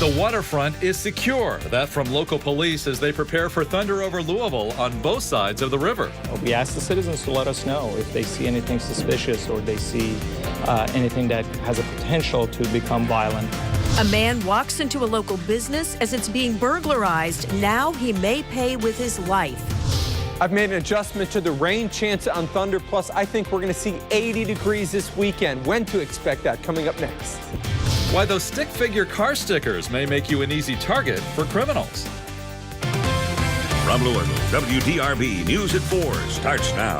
the waterfront is secure. That from local police as they prepare for thunder over Louisville on both sides of the river. We ask the citizens to let us know if they see anything suspicious or they see anything that has a potential to become violent. A man walks into a local business as it's being burglarized. Now he may pay with his life. I've made an adjustment to the rain chance on thunder. Plus, I think we're going to see 80 degrees this weekend. When to expect that? Coming up next. Why those stick figure car stickers may make you an easy target for criminals. From Louisville, WDRB News at 4 starts now.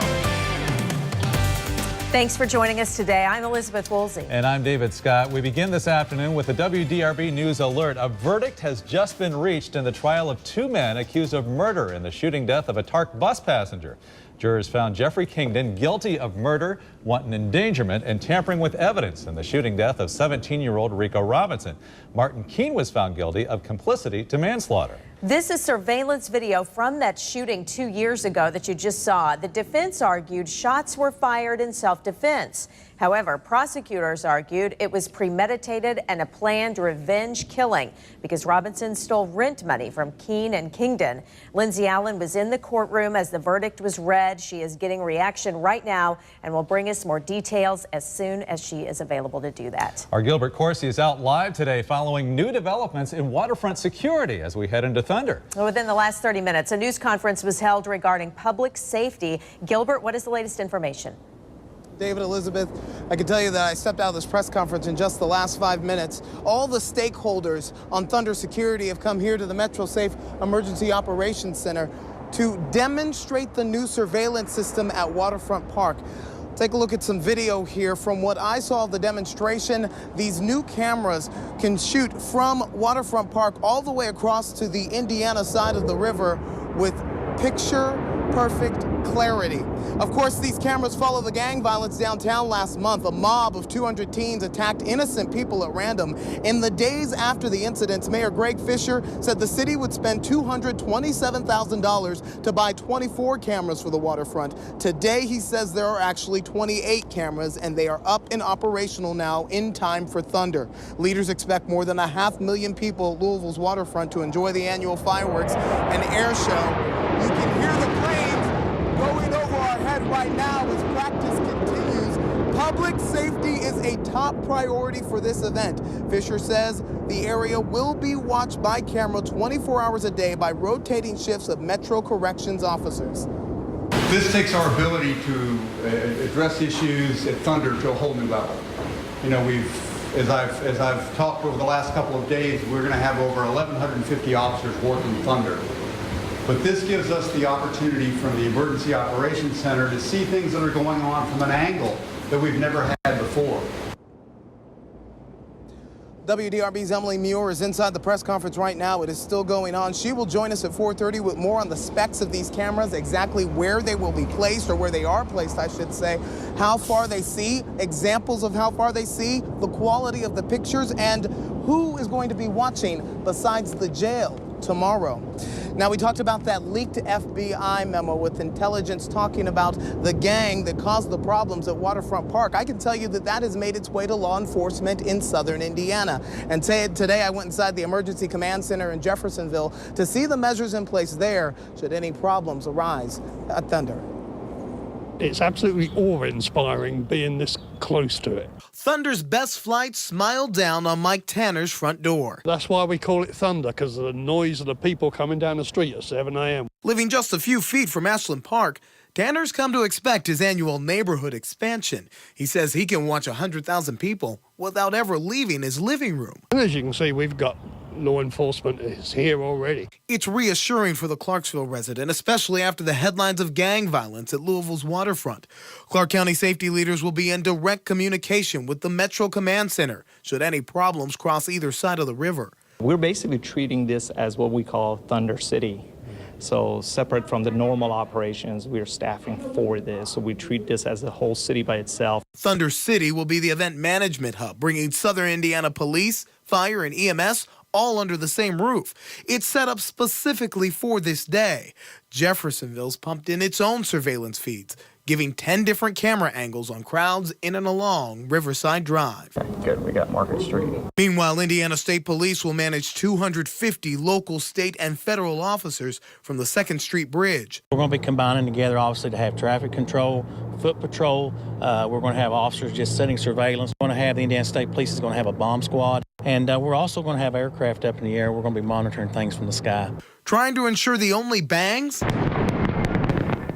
Thanks for joining us today. I'm Elizabeth Woolsey. And I'm David Scott. We begin this afternoon with a WDRB News alert. A verdict has just been reached in the trial of two men accused of murder in the shooting death of a TARC bus passenger. Jurors found Jeffrey Kingdon guilty of murder, wanton endangerment, and tampering with evidence in the shooting death of 17-year-old Rico Robinson. Martin Keene was found guilty of complicity to manslaughter. This is surveillance video from that shooting 2 years ago that you just saw. The defense argued shots were fired in self-defense. However, prosecutors argued it was premeditated and a planned revenge killing because Robinson stole rent money from Keene and Kingdon. Lindsay Allen was in the courtroom as the verdict was read. She is getting reaction right now and will bring us more details as soon as she is available to do that. Our Gilbert Corsi is out live today following new developments in waterfront security as we head into thunder. Within the last 30 minutes, a news conference was held regarding public safety. Gilbert, what is the latest information? David, Elizabeth, I can tell you that I stepped out of this press conference in just the last 5 minutes. All the stakeholders on Thunder Security have come here to the Metro Safe Emergency Operations Center to demonstrate the new surveillance system at Waterfront Park. Take a look at some video here. From what I saw of the demonstration, these new cameras can shoot from Waterfront Park all the way across to the Indiana side of the river with picture-perfect clarity. Of course, these cameras follow the gang violence downtown last month. A mob of 200 teens attacked innocent people at random. In the days after the incidents, Mayor Greg Fisher said the city would spend $227,000 to buy 24 cameras for the waterfront. Today, he says there are actually 28 cameras, and they are up and operational now in time for Thunder. Leaders expect more than 500,000 people at Louisville's waterfront to enjoy the annual fireworks and air show. You can hear the planes going over our head right now as practice continues. Public safety is a top priority for this event. Fisher says the area will be watched by camera 24 hours a day by rotating shifts of Metro Corrections officers. This takes our ability to address issues at Thunder to a whole new level. You know, as I've talked over the last couple of days, we're going to have over 1,150 officers working Thunder. But this gives us the opportunity from the Emergency Operations Center to see things that are going on from an angle that we've never had before. WDRB's Emily Muir is inside the press conference right now. It is still going on. She will join us at 4:30 with more on the specs of these cameras, exactly where they will be placed, or where they are placed, I should say, how far they see, examples of how far they see, the quality of the pictures, and who is going to be watching besides the jail tomorrow. Now, we talked about that leaked FBI memo with intelligence talking about the gang that caused the problems at Waterfront Park. I can tell you that that has made its way to law enforcement in southern Indiana. And today I went inside the Emergency Command Center in Jeffersonville to see the measures in place there should any problems arise at Thunder. It's absolutely awe-inspiring being this close to it. Thunder's best flight smiled down on Mike Tanner's front door. That's why we call it Thunder, because of the noise of the people coming down the street at 7 a.m. Living just a few feet from Ashland Park, Tanner's come to expect his annual neighborhood expansion. He says he can watch 100,000 people without ever leaving his living room. As you can see, we've got law enforcement is here already. It's reassuring for the Clarksville resident, especially after the headlines of gang violence at Louisville's waterfront. Clark County safety leaders will be in direct communication with the Metro Command Center should any problems cross either side of the river. We're basically treating this as what we call Thunder City. So separate from the normal operations, we're staffing for this. So we treat this as a whole city by itself. Thunder City will be the event management hub, bringing Southern Indiana Police, Fire, and EMS all under the same roof. It's set up specifically for this day. Jeffersonville's pumped in its own surveillance feeds. giving 10 different camera angles on crowds in and along Riverside Drive. Good, we got Market Street. Meanwhile, Indiana State Police will manage 250 local, state, and federal officers from the 2nd Street Bridge. We're going to be combining together, obviously, to have traffic control, foot patrol. We're going to have officers just setting surveillance. We're going to have the Indiana State Police is going to have a bomb squad. And we're also going to have aircraft up in the air. We're going to be monitoring things from the sky. Trying to ensure the only bangs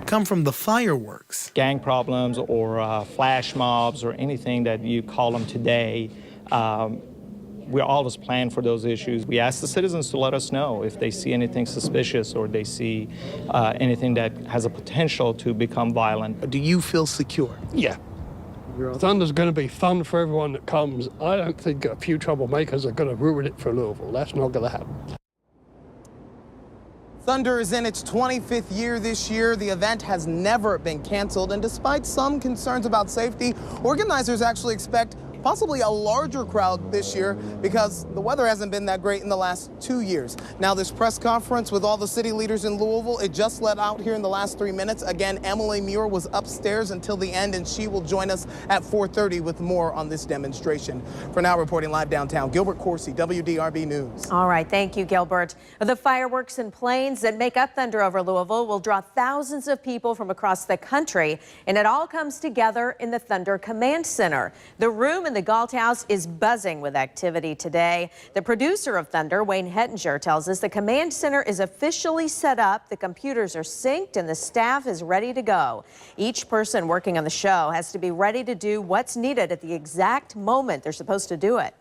come from the fireworks. Gang problems or flash mobs or anything that you call them today, we're always planning for those issues. We ask the citizens to let us know if they see anything suspicious or they see anything that has a potential to become violent. Do you feel secure? Yeah. Thunder's going to be fun for everyone that comes. I don't think a few troublemakers are going to ruin it for Louisville. That's not going to happen. Thunder is in its 25th year this year. The event has never been canceled, and despite some concerns about safety, organizers actually expect possibly a larger crowd this year because the weather hasn't been that great in the last 2 years. Now, this press conference with all the city leaders in Louisville, it just let out here in the last 3 minutes. Again, Emily Muir was upstairs until the end, and she will join us at 4:30 with more on this demonstration. For now, reporting live downtown, Gilbert Coursey, WDRB News. All right, thank you, Gilbert. The fireworks and planes that make up Thunder over Louisville will draw thousands of people from across the country, and it all comes together in the Thunder Command Center. The room in the Galt House is buzzing with activity today. The producer of Thunder, Wayne Hettinger, tells us the command center is officially set up, the computers are synced, and the staff is ready to go. Each person working on the show has to be ready to do what's needed at the exact moment they're supposed to do it.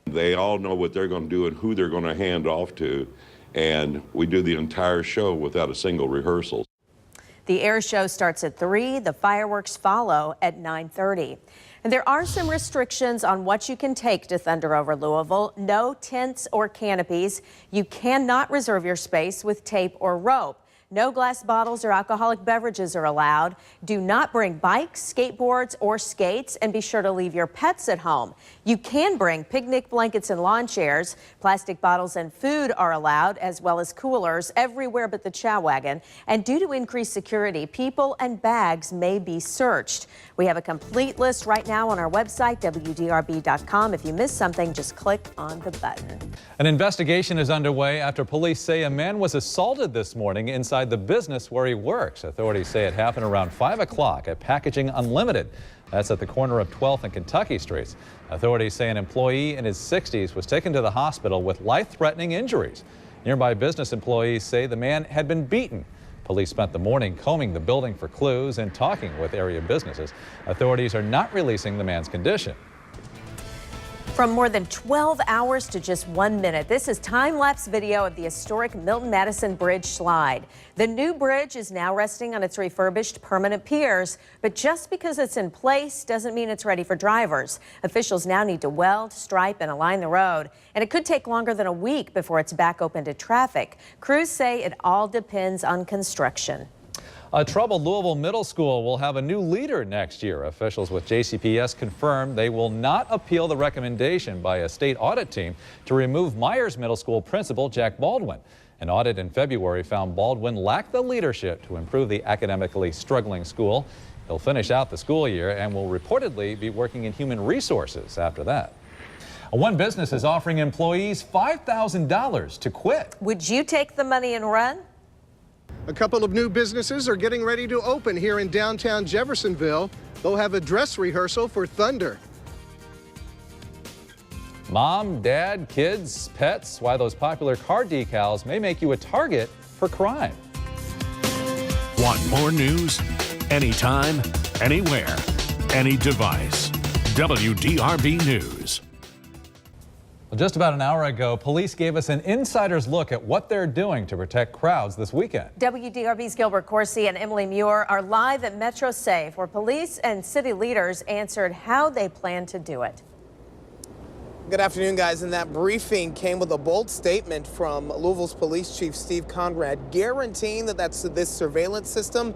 They all know what they're going to do and who they're going to hand off to, and we do the entire show without a single rehearsal. The air show starts at 3. The fireworks follow at 9:30. And there are some restrictions on what you can take to Thunder over Louisville. No tents or canopies. You cannot reserve your space with tape or rope. No glass bottles or alcoholic beverages are allowed. Do not bring bikes, skateboards, or skates, and be sure to leave your pets at home. You can bring picnic blankets and lawn chairs. Plastic bottles and food are allowed, as well as coolers everywhere but the chow wagon. And due to increased security, people and bags may be searched. We have a complete list right now on our website, WDRB.com. If you missed something, just click on the button. An investigation is underway after police say a man was assaulted this morning inside the business where he works. Authorities say it happened around 5 o'clock at Packaging Unlimited. That's at the corner of 12th and Kentucky Streets. Authorities say an employee in his 60s was taken to the hospital with life-threatening injuries. Nearby business employees say the man had been beaten. Police spent the morning combing the building for clues and talking with area businesses. Authorities are not releasing the man's condition. From more than 12 hours to just 1 minute, this is time-lapse video of the historic Milton-Madison Bridge slide. The new bridge is now resting on its refurbished permanent piers, but just because it's in place doesn't mean it's ready for drivers. Officials now need to weld, stripe, and align the road, and it could take longer than a week before it's back open to traffic. Crews say it all depends on construction. A troubled Louisville middle school will have a new leader next year. Officials with JCPS confirmed they will not appeal the recommendation by a state audit team to remove Myers Middle School principal Jack Baldwin. An audit in February found Baldwin lacked the leadership to improve the academically struggling school. He'll finish out the school year and will reportedly be working in human resources after that. One business is offering employees $5,000 to quit. Would you take the money and run? A couple of new businesses are getting ready to open here in downtown Jeffersonville. They'll have a dress rehearsal for Thunder. Mom, dad, kids, pets, why those popular car decals may make you a target for crime. Want more news? Anytime, anywhere, any device. WDRB News. Well, just about an hour ago, police gave us an insider's look at what they're doing to protect crowds this weekend. WDRB's Gilbert Coursey and Emily Muir are live at Metro Safe, where police and city leaders answered how they plan to do it. Good afternoon, guys. And that briefing came with a bold statement from Louisville's Police Chief Steve Conrad, guaranteeing that this surveillance system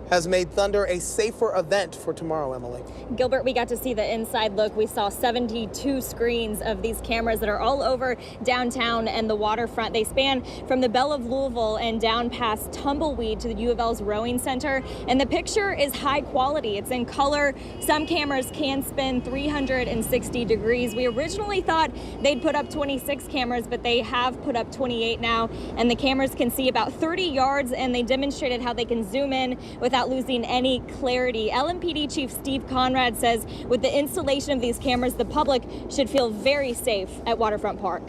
has made Thunder a safer event for tomorrow, Emily. Gilbert, we got to see the inside look. We saw 72 screens of these cameras that are all over downtown and the waterfront. They span from the Belle of Louisville and down past Tumbleweed to the U of L's Rowing Center. And the picture is high quality. It's in color. Some cameras can spin 360 degrees. We originally thought they'd put up 26 cameras, but they have put up 28 now. And the cameras can see about 30 yards, and they demonstrated how they can zoom in without losing any clarity. LMPD Chief Steve Conrad says with the installation of these cameras, the public should feel very safe at Waterfront Park.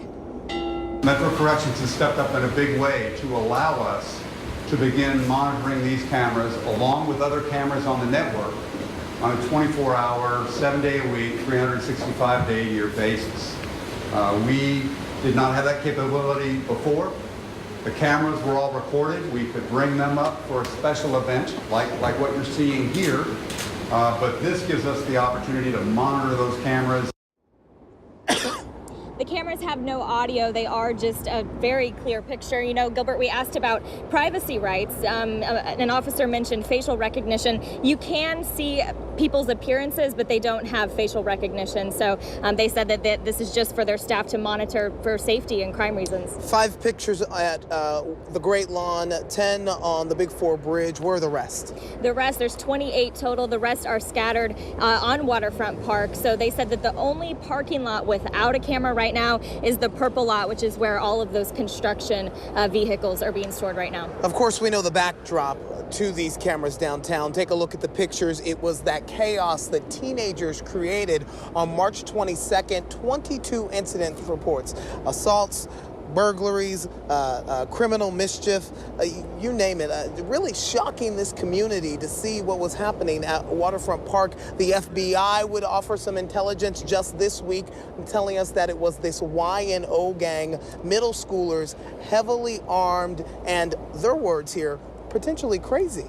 Metro Corrections has stepped up in a big way to allow us to begin monitoring these cameras along with other cameras on the network on a 24-hour, 7-day-a-week, 365-day-a-year basis. We did not have that capability before. The cameras were all recorded. We could bring them up for a special event like what you're seeing here. But this gives us the opportunity to monitor those cameras. The cameras have no audio. They are just a very clear picture. You know, Gilbert, we asked about privacy rights. An officer mentioned facial recognition. You can see people's appearances, but they don't have facial recognition. So they said that this is just for their staff to monitor for safety and crime reasons. 5 pictures at the Great Lawn, 10 on the Big 4 Bridge. Where are the rest? The rest, there's 28 total. The rest are scattered on Waterfront Park. So they said that the only parking lot without a camera right now is the purple lot, which is where all of those construction vehicles are being stored right now. Of course, we know the backdrop to these cameras downtown. Take a look at the pictures. It was that chaos that teenagers created on March 22nd. 22 incident reports, assaults, burglaries, criminal mischief, you name it. Really shocking this community to see what was happening at Waterfront Park. The FBI would offer some intelligence just this week, telling us that it was this YNO gang, middle schoolers, heavily armed, and their words here, potentially crazy.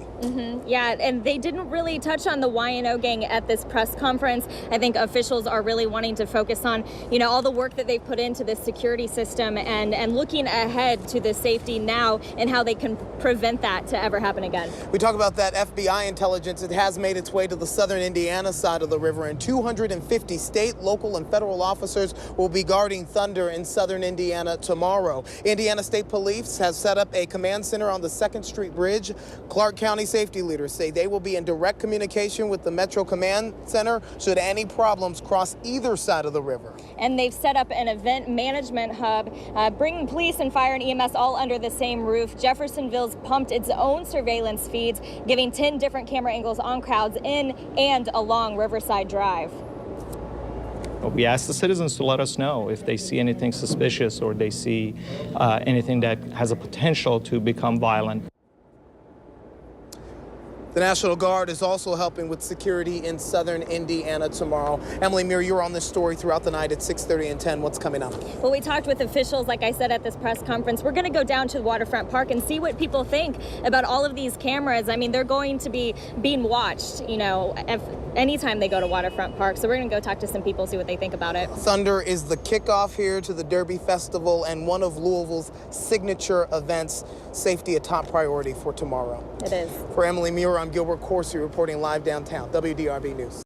Yeah, and they didn't really touch on the YNO gang at this press conference. I think officials are really wanting to focus on, you know, all the work that they've put into this security system and looking ahead to the safety now and how they can prevent that to ever happen again. We talk about that FBI intelligence. It has made its way to the southern Indiana side of the river, and 250 state, local, and federal officers will be guarding Thunder in southern Indiana tomorrow. Indiana State Police has set up a command center on the 2nd Street Bridge. Clark County safety leaders say they will be in direct communication with the Metro Command Center should any problems cross either side of the river. And they've set up an event management hub, bringing police and fire and EMS all under the same roof. Jeffersonville's pumped its own surveillance feeds, giving 10 different camera angles on crowds in and along Riverside Drive. We ask the citizens to let us know if they see anything suspicious or they see anything that has a potential to become violent. The National Guard is also helping with security in southern Indiana tomorrow. Emily Muir, you were on this story throughout the night at 6:30 and 10. What's coming up? Well, we talked with officials, like I said, at this press conference. We're going to go down to Waterfront Park and see what people think about all of these cameras. I mean, they're going to be being watched, you know, anytime they go to Waterfront Park. So we're going to go talk to some people, see what they think about it. Thunder is the kickoff here to the Derby Festival and one of Louisville's signature events. Safety a top priority for tomorrow. It is. For Emily Muir, I'm Gilbert Corsi reporting live downtown, WDRB News.